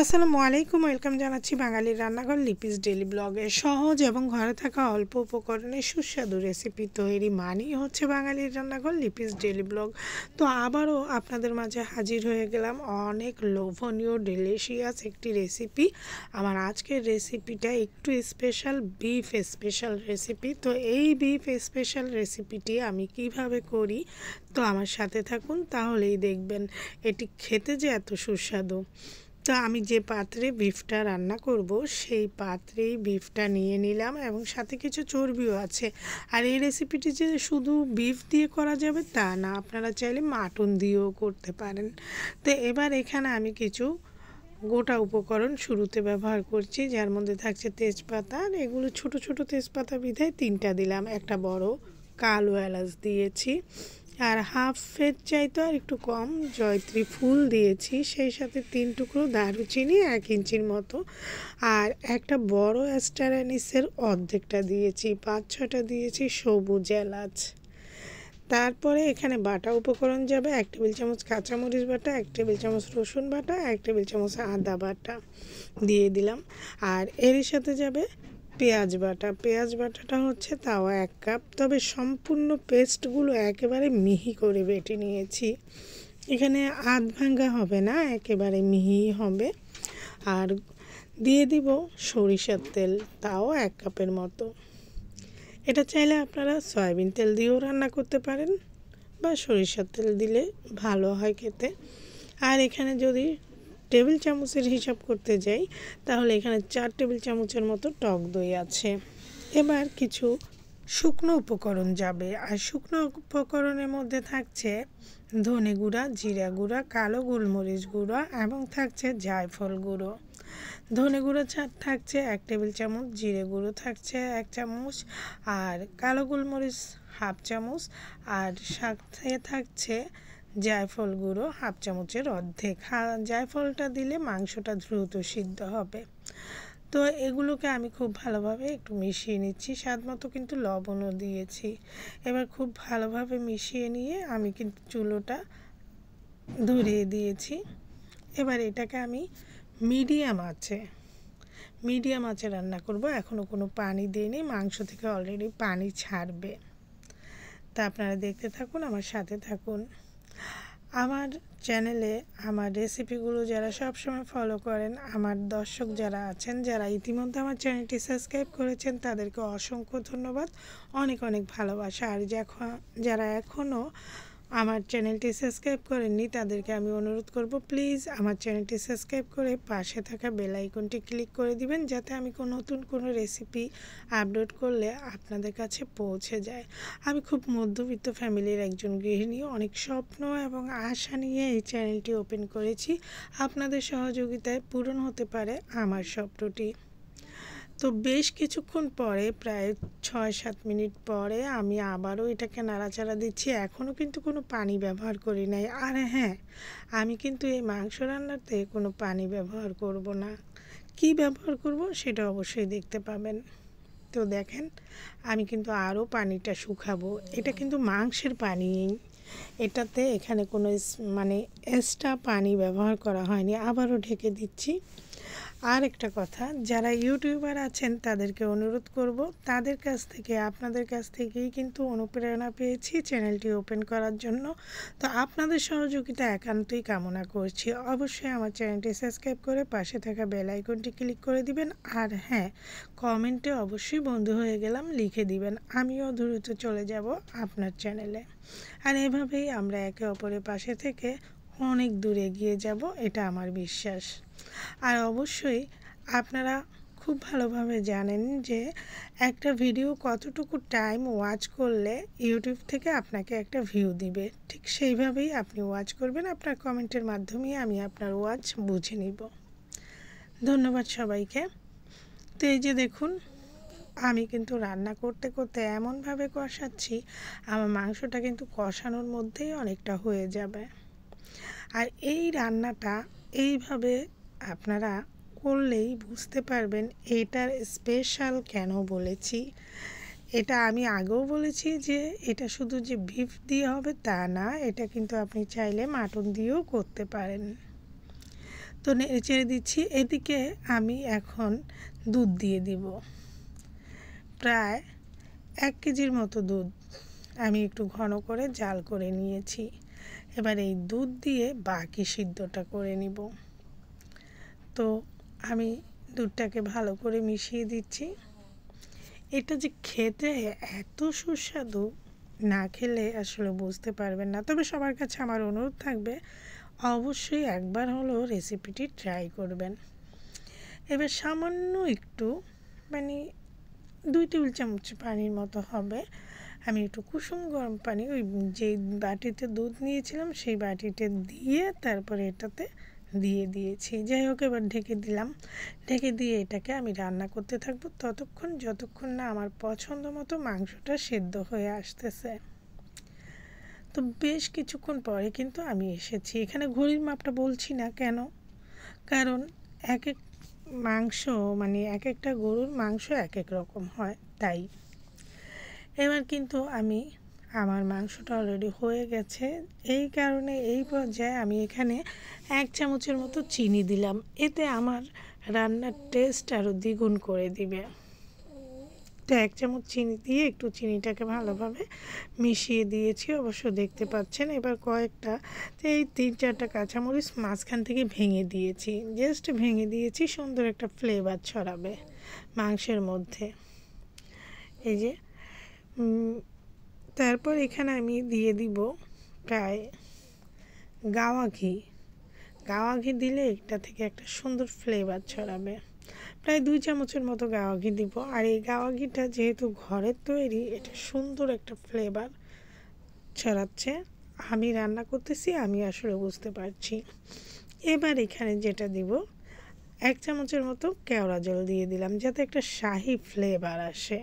আসসালামু আলাইকুম, ওয়েলকাম জানাচ্ছি বাঙালির রান্নাঘর লিপিস ডেইলি ব্লগে। সহজ এবং ঘরে থাকা অল্প উপকরণে সুস্বাদু রেসিপি তৈরি মানেই হচ্ছে বাঙালির রান্নাঘর লিপিস ডেইলি ব্লগ। তো আবারও আপনাদের মাঝে হাজির হয়ে গেলাম অনেক লোভনীয় ডেলিশিয়াস একটি রেসিপি। আমার আজকের রেসিপিটা একটু স্পেশাল, বিফ স্পেশাল রেসিপি। তো এই বিফ স্পেশাল রেসিপিটি আমি কিভাবে করি, তো আমার সাথে থাকুন, তাহলেই দেখবেন এটি খেতে যে এত সুস্বাদু। তো আমি যে পাত্রে বিফটা রান্না করব সেই পাত্রেই বিফটা নিয়ে নিলাম এবং সাথে কিছু চর্বিও আছে। আর এই রেসিপিটি যে শুধু বিফ দিয়ে করা যাবে তা না, আপনারা চাইলে মাটন দিয়েও করতে পারেন। তো এবার এখানে আমি কিছু গোটা উপকরণ শুরুতে ব্যবহার করছি, যার মধ্যে থাকছে তেজপাতা। আর এগুলো ছোট ছোট তেজপাতা বিধায় 3টা দিলাম, একটা বড় কালো এলাচ দিয়েছি, আর হাফের চাইতে আর একটু কম জয়ত্রী ফুল দিয়েছি, সেই সাথে 3 টুকরো দারুচিনি 1 ইঞ্চির মতো, আর একটা বড় স্টার অ্যানিসের অর্ধেকটা দিয়েছি, 5-6টা দিয়েছি সবুজ এলাচ। তারপরে এখানে বাটা উপকরণ যাবে 1 টেবিল চামচ কাঁচামরিচ বাটা, 1 টেবিল চামচ রসুন বাটা, 1 টেবিল চামচ আদা বাটা দিয়ে দিলাম। আর এর সাথে যাবে পেঁয়াজ বাটা। পেঁয়াজ বাটাটা হচ্ছে তাও 1 কাপ, তবে সম্পূর্ণ পেস্টগুলো একেবারে মিহি করে বেটে নিয়েছি। এখানে আধ ভাঙ্গা হবে না, একেবারে মিহি হবে। আর দিয়ে দিব সরিষার তেল, তাও 1 কাপের মতো। এটা চাইলে আপনারা সয়াবিন তেল দিয়েও রান্না করতে পারেন বা সরিষার তেল দিলে ভালো হয় খেতে। আর এখানে যদি টেবিল চামচের হিসাব করতে যাই, তাহলে এখানে 4 টেবিল চামচের মতো টক দই আছে। এবার কিছু শুকনো উপকরণ যাবে, আর শুকনো উপকরণের মধ্যে থাকছে ধনে গুঁড়া, জিরা গুঁড়া, কালো গোলমরিচ গুঁড়া এবং থাকছে জায়ফল গুঁড়ো। ধনে গুঁড়ো থাকছে 1 টেবিল চামচ, জিরে গুঁড়ো থাকছে 1 চামচ, আর কালো গোলমরিচ হাফ চামচ, আর সাথে থাকছে জায়ফল গুঁড়ো হাফ চামচের অর্ধেক। জায়ফলটা দিলে মাংসটা দ্রুত সিদ্ধ হবে। তো এগুলোকে আমি খুব ভালোভাবে একটু মিশিয়ে নিচ্ছি, স্বাদ মতো কিন্তু লবণও দিয়েছি। এবার খুব ভালোভাবে মিশিয়ে নিয়ে আমি কিন্তু চুলোটা ধরিয়ে দিয়েছি। এবার এটাকে আমি মিডিয়াম আঁচে রান্না করব। এখনও কোনো পানি দিইনি, মাংস থেকে অলরেডি পানি ছাড়বে। তা আপনারা দেখতে থাকুন, আমার সাথে থাকুন। আমার চ্যানেলে আমার রেসিপিগুলো যারা সবসময় ফলো করেন, আমার দর্শক যারা আছেন, যারা ইতিমধ্যে আমার চ্যানেলটি সাবস্ক্রাইব করেছেন, তাদেরকে অসংখ্য ধন্যবাদ, অনেক অনেক ভালোবাসা। আর যারা এখনও আমার চ্যানেলটি সাবস্ক্রাইব করেননি, তাদেরকে আমি অনুরোধ করব, প্লিজ আমার চ্যানেলটি সাবস্ক্রাইব করে পাশে থাকা বেল আইকনটি ক্লিক করে দিবেন, যাতে আমি নতুন কোনো রেসিপি আপলোড করলে আপনাদের কাছে পৌঁছে যায়। আমি খুব মধ্যবিত্ত ফ্যামিলির একজন গৃহিণী, অনেক স্বপ্ন এবং আশা নিয়ে এই চ্যানেলটি ওপেন করেছি। আপনাদের সহযোগিতায় পূরণ হতে পারে আমার স্বপ্নটি। তো বেশ কিছুক্ষণ পরে, প্রায় 6-7 মিনিট পরে আমি আবারও এটাকে নাড়াচাড়া দিচ্ছি। এখনও কিন্তু কোনো পানি ব্যবহার করি নাই। আর হ্যাঁ, আমি কিন্তু এই মাংস রান্নাতে কোনো পানি ব্যবহার করব না। কি ব্যবহার করব সেটা অবশ্যই দেখতে পাবেন। তো দেখেন, আমি কিন্তু আরও পানিটা শুকাবো। এটা কিন্তু মাংসের পানি, এটাতে এখানে কোনো এক্সট্রা পানি ব্যবহার করা হয়নি। আবারও ঢেকে দিচ্ছি। আর একটা কথা, যারা ইউটিউবার আছেন তাদেরকে অনুরোধ করব, আপনাদের কাছ থেকেই কিন্তু অনুপ্রেরণা পেয়েছি চ্যানেলটি ওপেন করার জন্য। তো আপনাদের সহযোগিতা একান্তই কামনা করছি। অবশ্যই আমার চ্যানেলটি সাবস্ক্রাইব করে পাশে থাকা বেল আইকনটি ক্লিক করে দিবেন। আর হ্যাঁ, কমেন্টে অবশ্যই বন্ধু হয়ে গেলাম লিখে দিবেন, আমিও দ্রুত চলে যাব আপনার চ্যানেলে। আর এভাবেই আমরা একে অপরের পাশে থেকে অনেক দূরে এগিয়ে যাব, এটা আমার বিশ্বাস। আর অবশ্যই আপনারা খুব ভালোভাবে জানেন যে একটা ভিডিও কতটুকু টাইম ওয়াচ করলে ইউটিউব থেকে আপনাকে একটা ভিউ দিবে, ঠিক সেইভাবেই আপনি ওয়াচ করবেন। আপনার কমেন্টের মাধ্যমেই আমি আপনার ওয়াচ বুঝে নিব। ধন্যবাদ সবাইকে। তো এই যে দেখুন, আমি কিন্তু রান্না করতে করতে এমনভাবে কষাচ্ছি, আমার মাংসটা কিন্তু কষানোর মধ্যেই অনেকটা হয়ে যাবে। আর এই রান্নাটা এইভাবে আপনারা করলেই বুঝতে পারবেন এটার স্পেশাল কেন বলেছি। এটা আমি আগেও বলেছি যে এটা শুধু যে বিফ দিয়ে হবে তা না, এটা কিন্তু আপনি চাইলে মাটন দিয়েও করতে পারেন। তো নেড়ে চেড়ে দিচ্ছি। এদিকে আমি এখন দুধ দিয়ে দিব, প্রায় 1 কেজির মতো দুধ আমি একটু ঘন করে জাল করে নিয়েছি। এবার এই দুধ দিয়ে বাকি সিদ্ধটা করে নিব। তো আমি দুধটাকে ভালো করে মিশিয়ে দিচ্ছি। এটা যে খেতে এত সুস্বাদু, না খেলে আসলে বুঝতে পারবেন না। তবে সবার কাছে আমার অনুরোধ থাকবে, অবশ্যই একবার হলেও রেসিপিটি ট্রাই করবেন। এবার সামান্য একটু মানে 2 টেবিল চামচ পানির মতো হবে, আমি একটু কুসুম গরম পানি ওই যে বাটিতে দুধ নিয়েছিলাম সেই বাটিতে দিয়ে তারপরে এটাতে দিয়ে দিয়েছি। যাই হোক, এবার ঢেকে দিলাম। ঢেকে দিয়ে এটাকে আমি রান্না করতে থাকবো যতক্ষণ না আমার পছন্দ মতো মাংসটা সেদ্ধ হয়ে আসতেছে। তো বেশ কিছুক্ষণ পরে কিন্তু আমি এসেছি। এখানে ঘড়ির মাপটা বলছি না কেন, কারণ এক এক মাংস এক একটা গরুর মাংস এক এক রকম হয়, তাই। এবার কিন্তু আমার মাংসটা অলরেডি হয়ে গেছে। এই কারণে এই পর্যায়ে আমি এখানে 1 চামচের মতো চিনি দিলাম। এতে আমার রান্নার টেস্ট আরও দ্বিগুণ করে দিবে। তো 1 চামচ চিনি দিয়ে একটু চিনিটাকে ভালোভাবে মিশিয়ে দিয়েছি, অবশ্য দেখতে পাচ্ছেন। এবার কয়েকটা এই 3-4টা কাঁচামরিচ মাঝখান থেকে ভেঙে দিয়েছি, জাস্ট ভেঙে দিয়েছি, সুন্দর একটা ফ্লেভার ছড়াবে মাংসের মধ্যে। এই যে তারপর এখানে আমি দিয়ে দিব প্রায় গাওয়া ঘি। গাওয়া ঘি দিলে এটা থেকে একটা সুন্দর ফ্লেভার ছড়াবে। প্রায় 2 চামচের মতো গাওয়া ঘি দিব। আর এই গাওয়া ঘিটা যেহেতু ঘরের তৈরি, এটা সুন্দর একটা ফ্লেভার ছড়াচ্ছে। আমি রান্না করতেছি, আমি আসলে বুঝতে পারছি। এবার এখানে যেটা দিব, 1 চামচের মতো কেওড়া জল দিয়ে দিলাম, যাতে একটা শাহি ফ্লেভার আসে।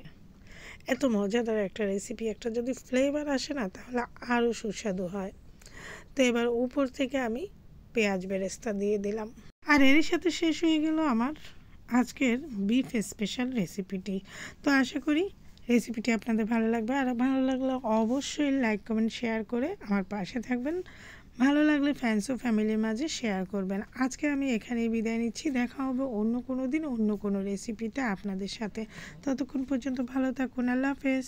এত মজাদার একটা রেসিপি, একটা যদি ফ্লেভার আসে না, তাহলে আরও সুস্বাদু হয়। তো এবার উপর থেকে আমি পেঁয়াজ বেরেস্তা দিয়ে দিলাম। আর এর সাথে শেষ হয়ে গেল আমার আজকের বিফ স্পেশাল রেসিপিটি। তো আশা করি রেসিপিটি আপনাদের ভালো লাগবে। আর ভালো লাগলে অবশ্যই লাইক কমেন্ট শেয়ার করে আমার পাশে থাকবেন। ভালো লাগলে ফ্রেন্ডস ও ফ্যামিলির মাঝে শেয়ার করবেন। আজকে আমি এখানেই বিদায় নিচ্ছি। দেখা হবে অন্য কোনো দিন অন্য কোনো রেসিপিতে আপনাদের সাথে। ততক্ষণ পর্যন্ত ভালো থাকুন। আল্লাহ হাফেজ।